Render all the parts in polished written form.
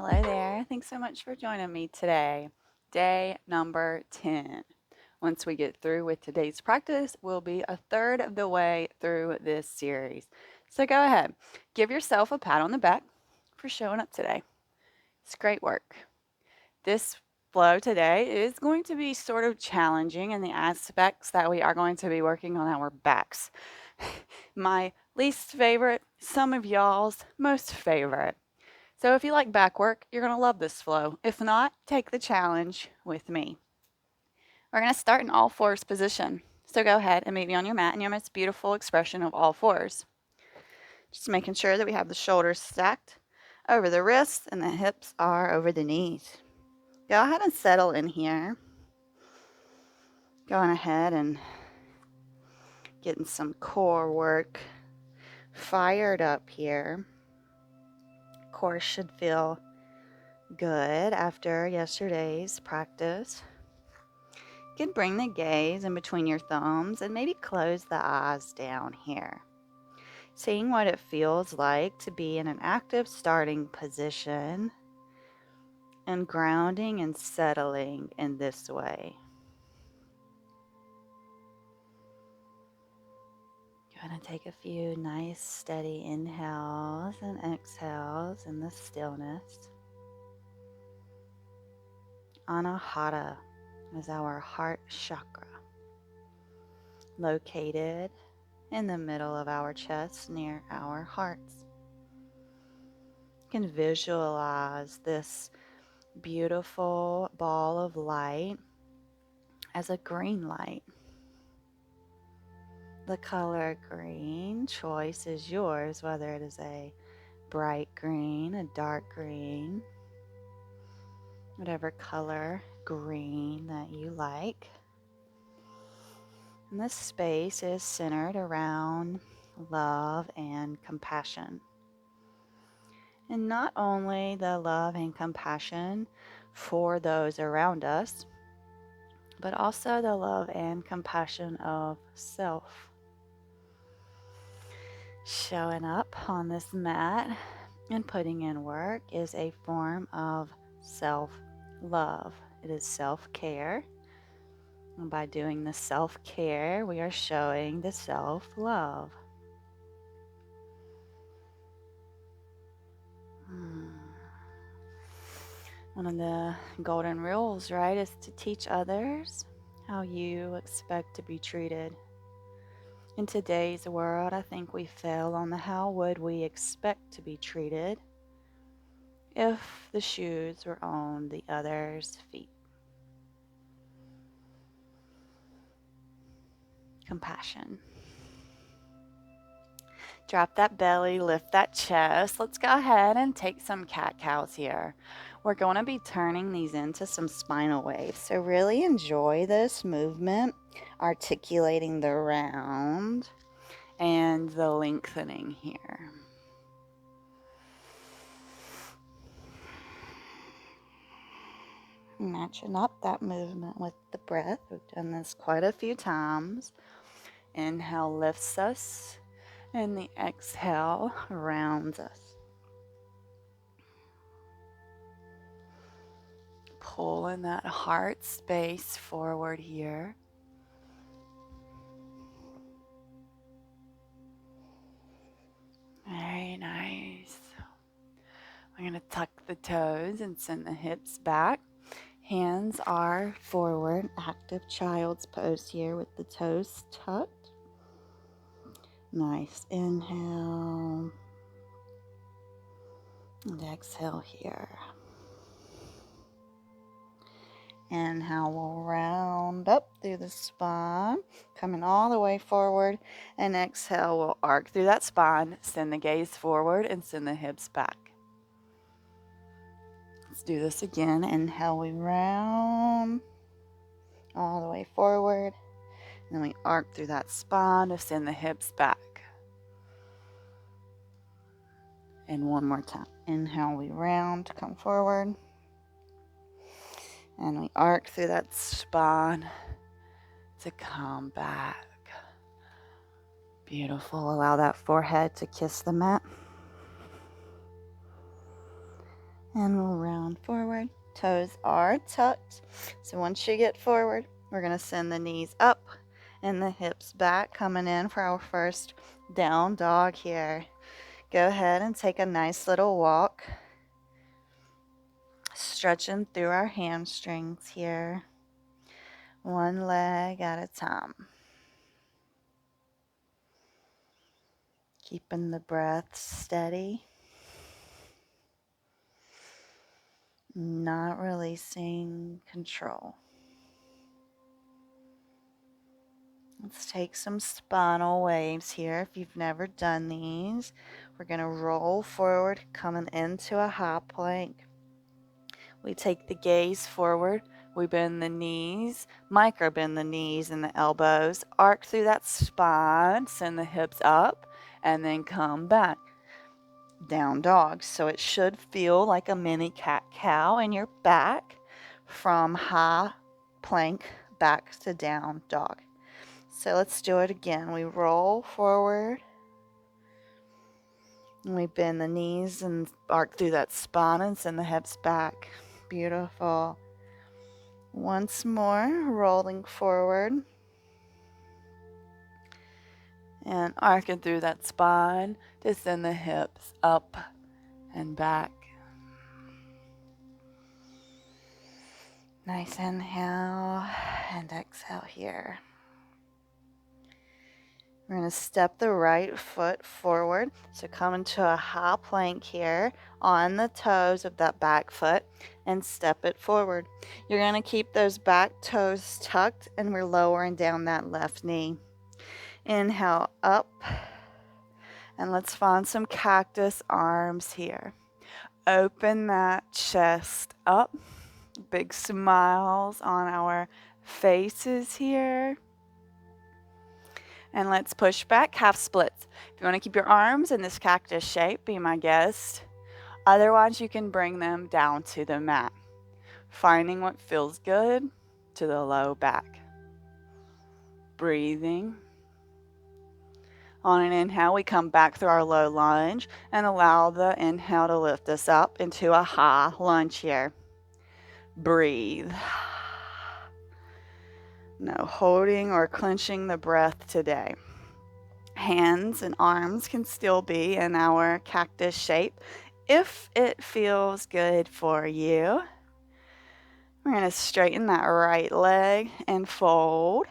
Hello there. Thanks so much for joining me today. Day number 10. Once we get through with today's practice, we'll be a third of the way through this series. So go ahead, give yourself a pat on the back for showing up today. It's great work. This flow today is going to be sort of challenging in the aspects that we are going to be working on our backs. My least favorite, some of y'all's most favorite. So if you like back work, you're going to love this flow. If not, take the challenge with me. We're going to start in all fours position. So go ahead and meet me on your mat in your most beautiful expression of all fours. Just making sure that we have the shoulders stacked over the wrists and the hips are over the knees. Go ahead and settle in here. Going ahead and getting some core work fired up here. Core should feel good after yesterday's practice. You can bring the gaze in between your thumbs and maybe close the eyes down here. Seeing what it feels like to be in an active starting position and grounding and settling in this way. Go ahead and take a few nice steady inhales and exhales in the stillness. Anahata is our heart chakra, located in the middle of our chest near our hearts. You can visualize this beautiful ball of light as a green light. The color green, choice is yours, whether it is a bright green, a dark green, whatever color green that you like. And this space is centered around love and compassion. And not only the love and compassion for those around us, but also the love and compassion of self. Showing up on this mat and putting in work is a form of self-love. It is self-care. And by doing the self-care, we are showing the self-love. One of the golden rules, right, is to teach others how you expect to be treated. In today's world, I think we fail on the how would we expect to be treated if the shoes were on the other's feet. Compassion. Drop that belly, lift that chest. Let's go ahead and take some cat-cows here. We're going to be turning these into some spinal waves. So really enjoy this movement, articulating the round and the lengthening here. Matching up that movement with the breath. We've done this quite a few times. Inhale lifts us, and the exhale rounds us. Pulling that heart space forward here. Very nice. We're going to tuck the toes and send the hips back. Hands are forward, active child's pose here with the toes tucked. Nice. Inhale and exhale here. Inhale, we'll round up through the spine, coming all the way forward. And exhale, we'll arc through that spine, send the gaze forward, and send the hips back. Let's do this again. Inhale, we round all the way forward. And then we arc through that spine to send the hips back. And one more time. Inhale, we round, come forward. And we arc through that spine to come back. Beautiful. Allow that forehead to kiss the mat. And we'll round forward. Toes are tucked. So once you get forward, we're going to send the knees up and the hips back, coming in for our first down dog here. Go ahead and take a nice little walk, stretching through our hamstrings here, one leg at a time. Keeping the breath steady, not releasing control. Let's take some spinal waves here. If you've never done these, we're going to roll forward, coming into a high plank. We take the gaze forward. We bend the knees, micro bend the knees and the elbows, arc through that spine, send the hips up, and then come back. Down dog. So it should feel like a mini cat-cow in your back from high plank back to down dog. So let's do it again. We roll forward. And we bend the knees and arc through that spine and send the hips back. Beautiful. Once more, rolling forward. And arcing through that spine to send the hips up and back. Nice inhale and exhale here. We're going to step the right foot forward. So come into a high plank here on the toes of that back foot and step it forward. You're going to keep those back toes tucked, and we're lowering down that left knee. Inhale up, and let's find some cactus arms here. Open that chest up. Big smiles on our faces here. And let's push back, half splits. If you want to keep your arms in this cactus shape, be my guest. Otherwise, you can bring them down to the mat. Finding what feels good to the low back. Breathing. On an inhale, we come back through our low lunge and allow the inhale to lift us up into a high lunge here. Breathe. No holding or clenching the breath today. Hands and arms can still be in our cactus shape if it feels good for you. We're going to straighten that right leg and fold.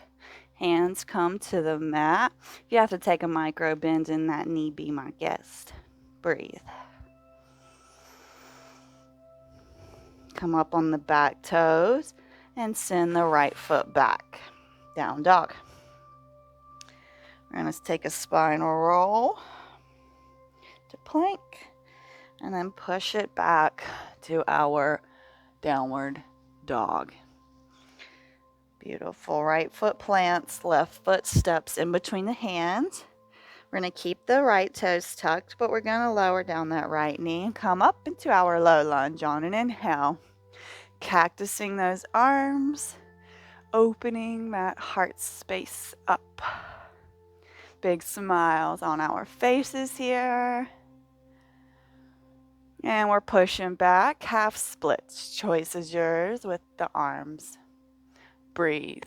Hands come to the mat. If you have to take a micro bend in that knee, be my guest. Breathe. Come up on the back toes and send the right foot back. Down dog. We're going to take a spinal roll to plank and then push it back to our downward dog. Beautiful. Right foot plants, left foot steps in between the hands. We're going to keep the right toes tucked, but we're going to lower down that right knee and come up into our low lunge on an inhale. Cactusing those arms, opening that heart space up. Big smiles on our faces here. And we're pushing back, half splits. Choice is yours with the arms. Breathe.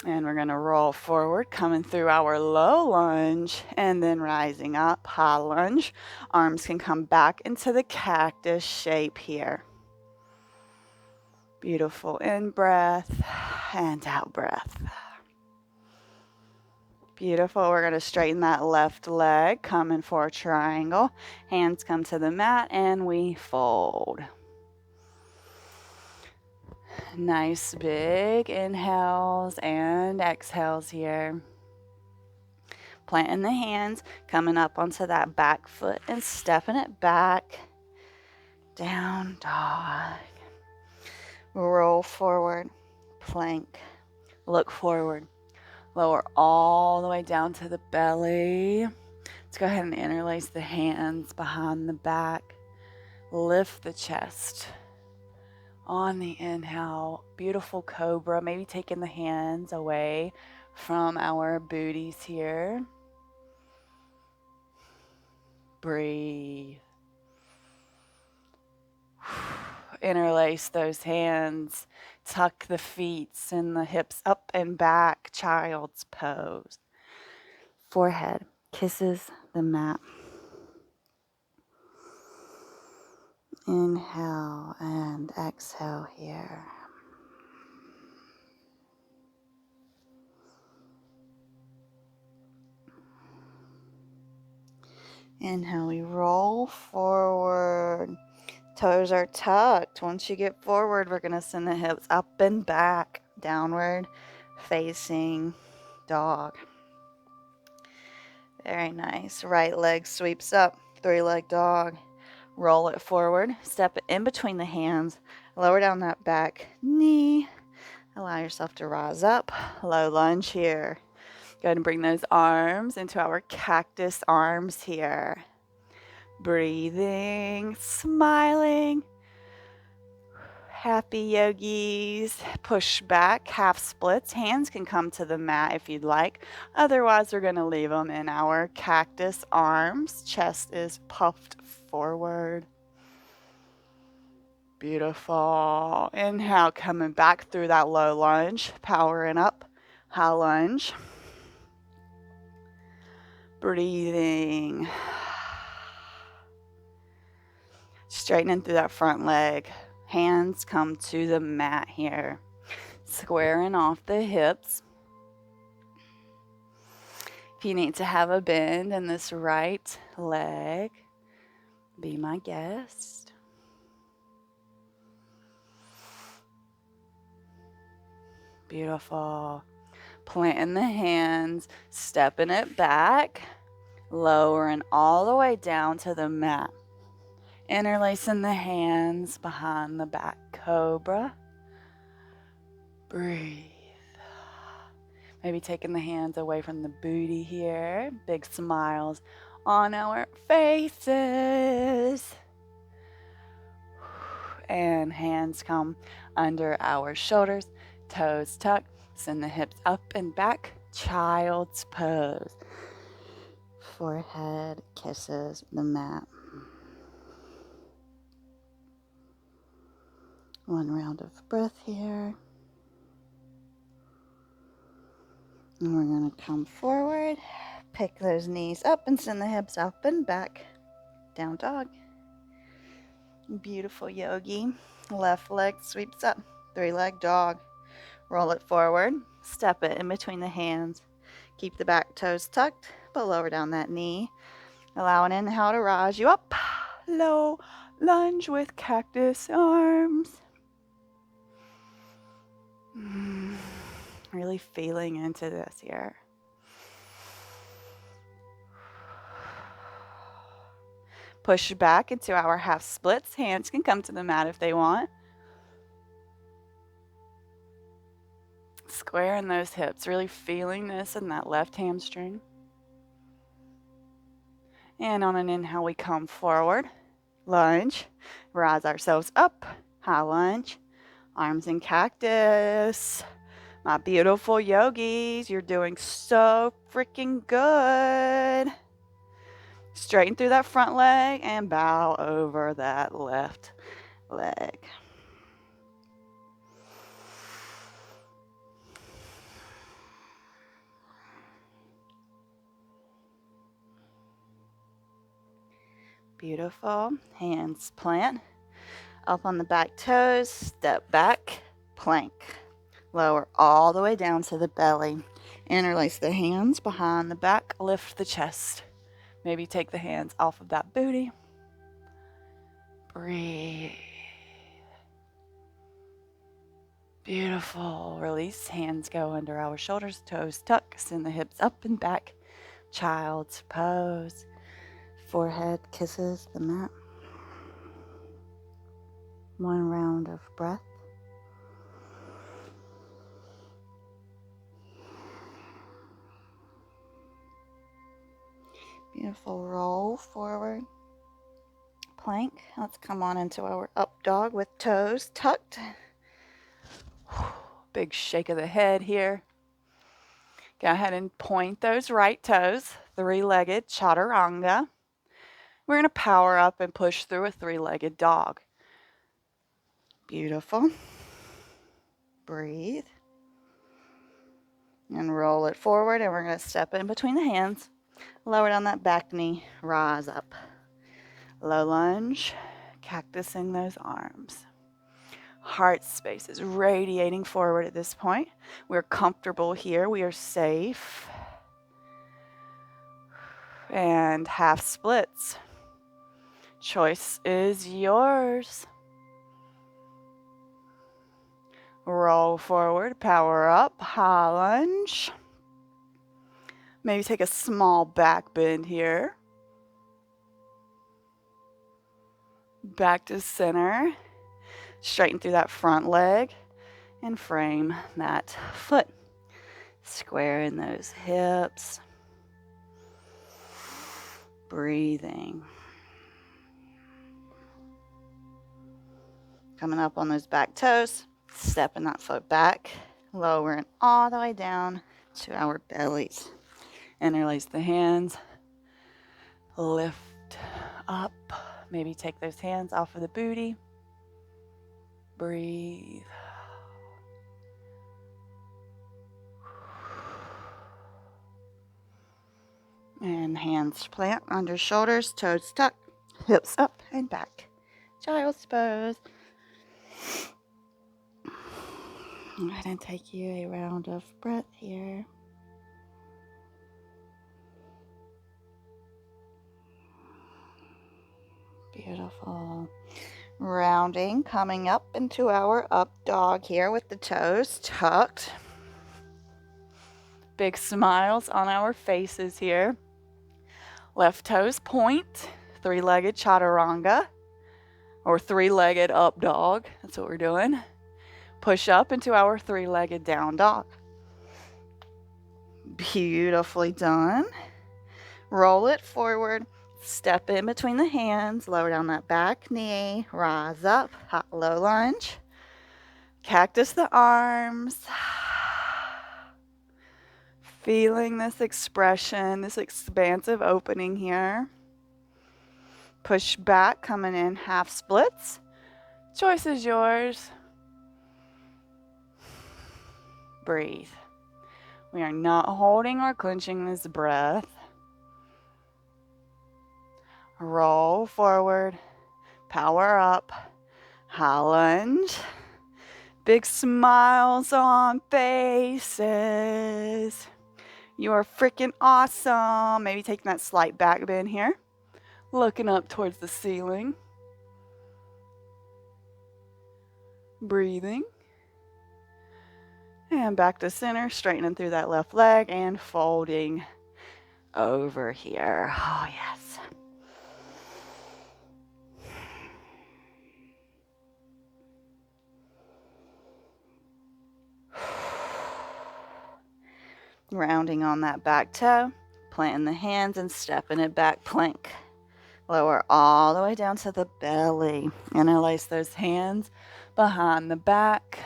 And we're going to roll forward, coming through our low lunge and then rising up, high lunge. Arms can come back into the cactus shape here. Beautiful in-breath and out-breath. Beautiful. We're going to straighten that left leg, coming for a triangle. Hands come to the mat and we fold. Nice big inhales and exhales here. Planting the hands, coming up onto that back foot and stepping it back. Down dog. Roll forward, plank, look forward. Lower all the way down to the belly. Let's go ahead and interlace the hands behind the back. Lift the chest. On the inhale, beautiful cobra, maybe taking the hands away from our booties here. Breathe. Interlace those hands. Tuck the feet and the hips up and back. Child's pose. Forehead kisses the mat. Inhale and exhale here. Inhale, we roll forward. Toes are tucked. Once you get forward, we're going to send the hips up and back. Downward facing dog. Very nice. Right leg sweeps up. 3-leg dog. Roll it forward. Step it in between the hands. Lower down that back knee. Allow yourself to rise up. Low lunge here. Go ahead and bring those arms into our cactus arms here. Breathing, smiling. Happy yogis. Push back, half splits. Hands can come to the mat if you'd like. Otherwise, we're going to leave them in our cactus arms. Chest is puffed forward. Beautiful. Inhale, coming back through that low lunge. Powering up. High lunge. Breathing. Straightening through that front leg. Hands come to the mat here. Squaring off the hips. If you need to have a bend in this right leg, be my guest. Beautiful. Planting the hands, stepping it back, lowering all the way down to the mat. Interlacing the hands behind the back, cobra. Breathe. Maybe taking the hands away from the booty here. Big smiles on our faces. And hands come under our shoulders. Toes tucked. Send the hips up and back. Child's pose. Forehead kisses the mat. One round of breath here. And we're going to come forward, pick those knees up and send the hips up and back. Down dog. Beautiful yogi. Left leg sweeps up. 3-leg dog. Roll it forward. Step it in between the hands. Keep the back toes tucked, but lower down that knee. Allow an inhale to rise you up. Low lunge with cactus arms. Really feeling into this here. Push back into our half splits. Hands can come to the mat if they want. Squaring those hips, really feeling this in that left hamstring. And on an inhale, we come forward. Lunge. Rise ourselves up. High lunge. Arms in cactus. My beautiful yogis, you're doing so freaking good. Straighten through that front leg and bow over that left leg. Beautiful. Hands plant. Up on the back toes. Step back. Plank. Lower all the way down to the belly. Interlace the hands behind the back. Lift the chest. Maybe take the hands off of that booty. Breathe. Beautiful. Release. Hands go under our shoulders. Toes tuck. Send the hips up and back. Child's pose. Forehead kisses the mat. One round of breath. Beautiful. Roll forward. Plank. Let's come on into our up dog with toes tucked. Big shake of the head here. Go ahead and point those right toes, three-legged chaturanga. We're going to power up and push through a three-legged dog. Beautiful. Breathe. And roll it forward, and we're going to step in between the hands. Lower down that back knee, rise up. Low lunge, cactusing those arms. Heart space is radiating forward at this point. We're comfortable here. We are safe. And half splits. Choice is yours. Roll forward, power up, high lunge. Maybe take a small back bend here. Back to center. Straighten through that front leg and frame that foot. Square in those hips. Breathing. Coming up on those back toes. Stepping that foot back. Lowering all the way down to our bellies. Interlace the hands. Lift up. Maybe take those hands off of the booty. Breathe. And hands plant under shoulders, toes tuck, hips up and back. Child's pose. Go ahead and take you a round of breath here. Beautiful. Rounding, coming up into our up dog here with the toes tucked. Big smiles on our faces here. Left toes point, three-legged chaturanga, or three-legged up dog. That's what we're doing. Push up into our three-legged down dog. Beautifully done. Roll it forward. Step in between the hands. Lower down that back knee. Rise up. Hot low lunge. Cactus the arms. Feeling this expression, this expansive opening here. Push back, coming in half splits. Choice is yours. Breathe. We are not holding or clenching this breath. Roll forward, power up, high lunge. Big smiles on faces. You are freaking awesome. Maybe taking that slight back bend here. Looking up towards the ceiling. Breathing. And back to center, straightening through that left leg and folding over here. Oh, yes. Rounding on that back toe, planting the hands and stepping it back plank. Lower all the way down to the belly. Interlace those hands behind the back.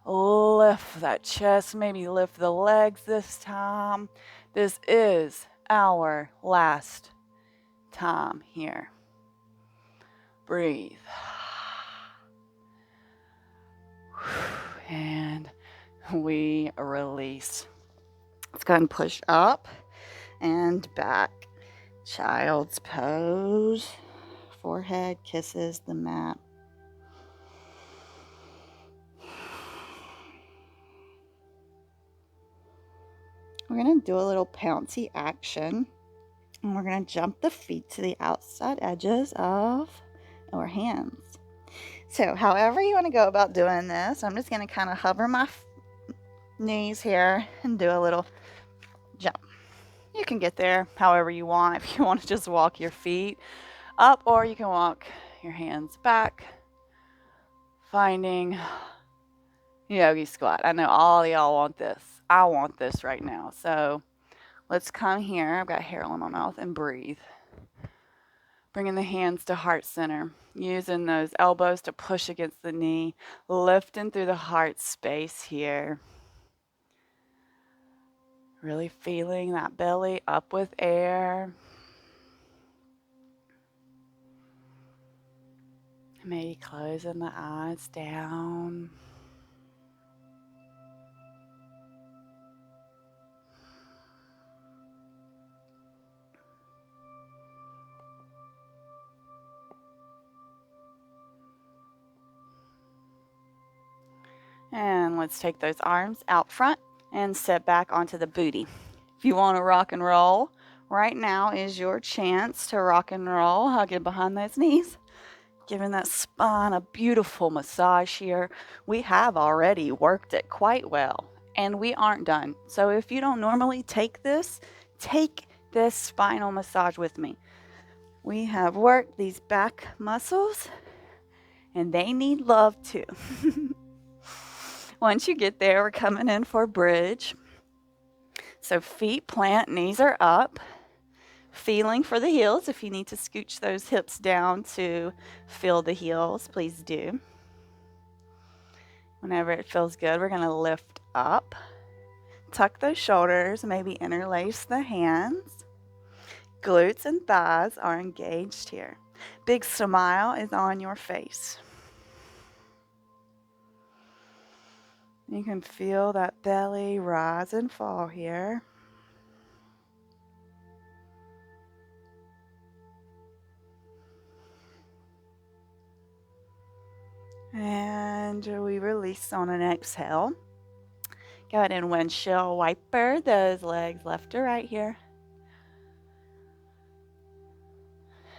Lift that chest, maybe lift the legs this time. This is our last time here. Breathe. And we release. Let's go ahead and push up and back. Child's pose. Forehead kisses the mat. We're going to do a little pouncy action. And we're going to jump the feet to the outside edges of our hands. So however you want to go about doing this, I'm just going to kind of hover my knees here and do a little jump. You can get there however you want. If you want to just walk your feet up, or you can walk your hands back, finding yogi squat. I know all y'all want this. I want this right now. So let's come here. I've got hair on my mouth, and breathe. Bringing the hands to heart center. Using those elbows to push against the knee. Lifting through the heart space here. Really feeling that belly up with air. Maybe closing the eyes down. And let's take those arms out front and sit back onto the booty. If you want to rock and roll, right now is your chance to rock and roll, hugging behind those knees, giving that spine a beautiful massage here. We have already worked it quite well, and we aren't done. So if you don't normally take this spinal massage with me. We have worked these back muscles, and they need love too. Once you get there, we're coming in for bridge. So feet plant, knees are up. Feeling for the heels. If you need to scooch those hips down to feel the heels, please do. Whenever it feels good, we're going to lift up. Tuck those shoulders, maybe interlace the hands. Glutes and thighs are engaged here. Big smile is on your face. You can feel that belly rise and fall here. And we release on an exhale. Go ahead and windshield wiper those legs left to right here.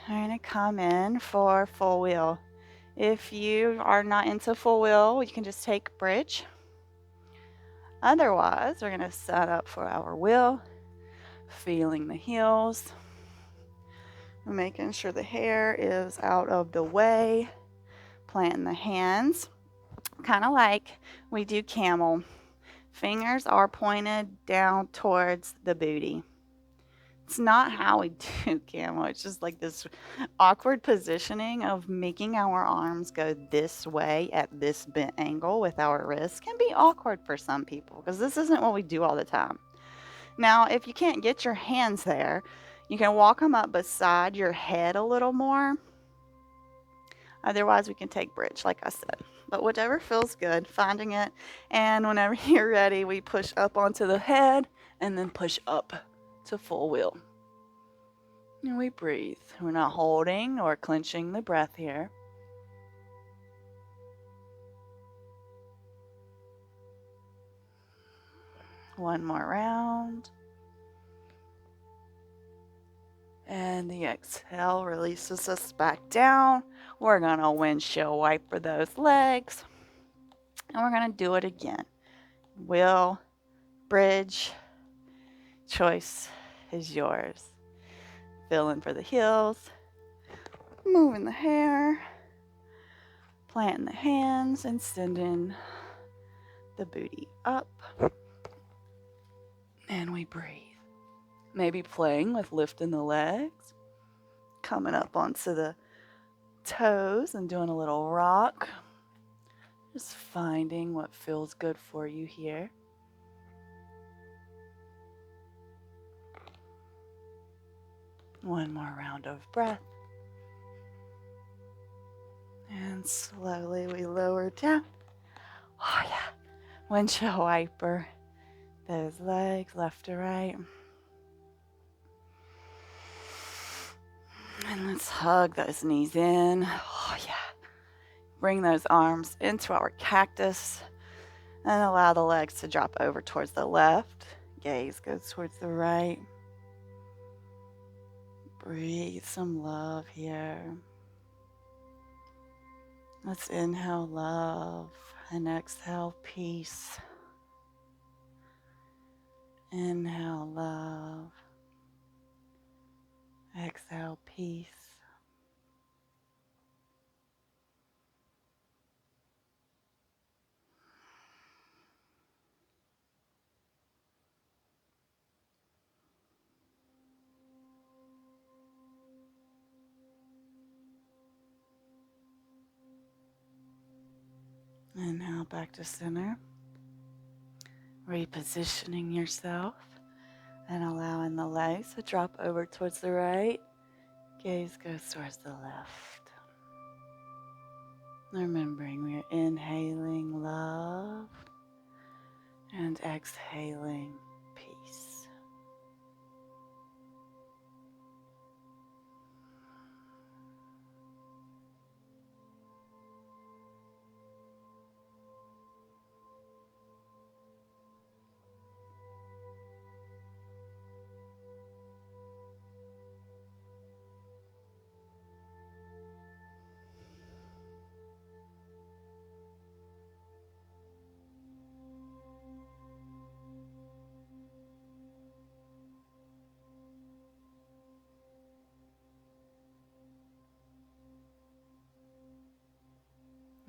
We're going to come in for full wheel. If you are not into full wheel, you can just take bridge. Otherwise, we're going to set up for our wheel, feeling the heels, making sure the hair is out of the way, planting the hands, kind of like we do camel. Fingers are pointed down towards the booty. It's not how we do camel. It's just like this awkward positioning of making our arms go this way at this bent angle with our wrists can be awkward for some people because this isn't what we do all the time. Now, if you can't get your hands there, you can walk them up beside your head a little more. Otherwise, we can take bridge, like I said. But whatever feels good, finding it. And whenever you're ready, we push up onto the head and then push up to full wheel. And we breathe. We're not holding or clenching the breath here. One more round. And the exhale releases us back down. We're going to windshield wiper those legs. And we're going to do it again. Wheel, bridge, choice is yours. Feeling for the heels, moving the hair, planting the hands, and sending the booty up. And we breathe. Maybe playing with lifting the legs, coming up onto the toes and doing a little rock. Just finding what feels good for you here. One more round of breath. And slowly we lower down. Oh yeah. Windshield wiper those legs left to right. And let's hug those knees in. Oh yeah. Bring those arms into our cactus and allow the legs to drop over towards the left. Gaze goes towards the right. Breathe some love here. Let's inhale love and exhale peace. Inhale love. Exhale peace. And now back to center. Repositioning yourself. And allowing the legs to drop over towards the right, gaze goes towards the left. Remembering we're inhaling love and exhaling peace.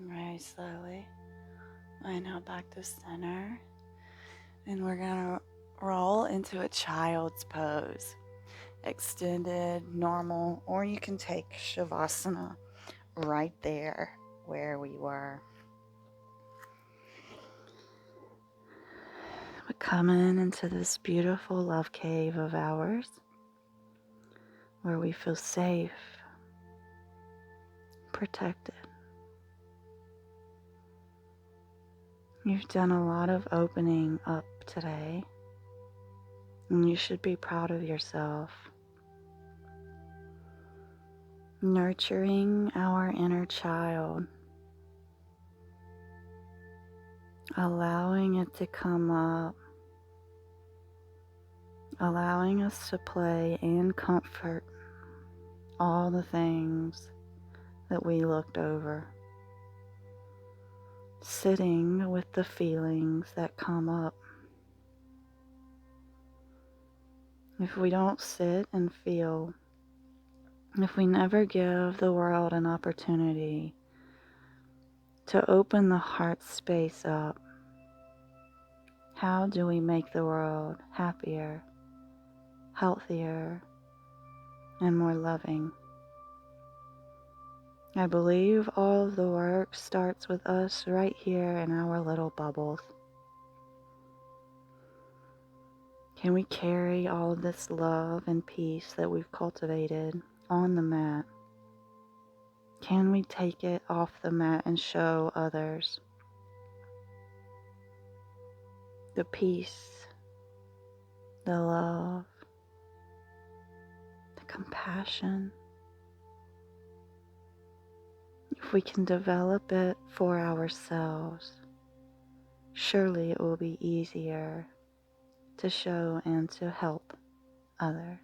Very slowly. Inhale back to center. And we're going to roll into a child's pose. Extended, normal, or you can take Shavasana right there where we were. We're coming into this beautiful love cave of ours where we feel safe, protected. You've done a lot of opening up today, and you should be proud of yourself. Nurturing our inner child, allowing it to come up, allowing us to play and comfort all the things that we looked over. Sitting with the feelings that come up. If we don't sit and feel, if we never give the world an opportunity to open the heart space up, how do we make the world happier, healthier, and more loving? I believe all of the work starts with us right here in our little bubbles. Can we carry all of this love and peace that we've cultivated on the mat? Can we take it off the mat and show others the peace, the love, the compassion? If we can develop it for ourselves, surely it will be easier to show and to help others.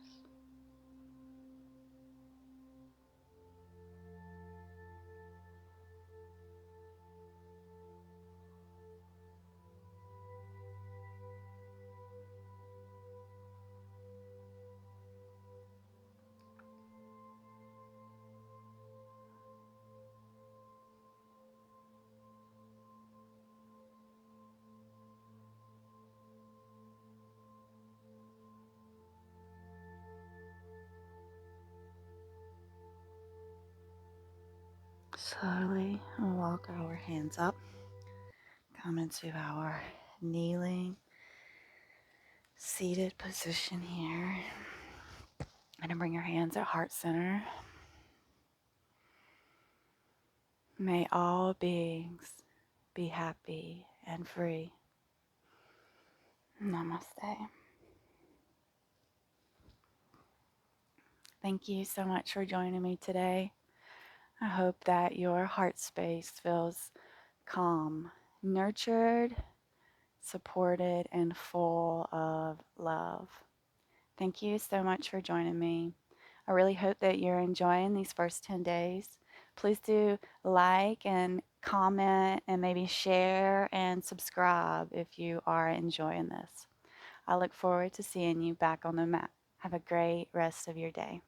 Slowly walk our hands up, come into our kneeling, seated position here. And bring your hands at heart center. May all beings be happy and free. Namaste. Thank you so much for joining me today. I hope that your heart space feels calm, nurtured, supported, and full of love. Thank you so much for joining me. I really hope that you're enjoying these first 10 days. Please do like and comment and maybe share and subscribe if you are enjoying this. I look forward to seeing you back on the mat. Have a great rest of your day.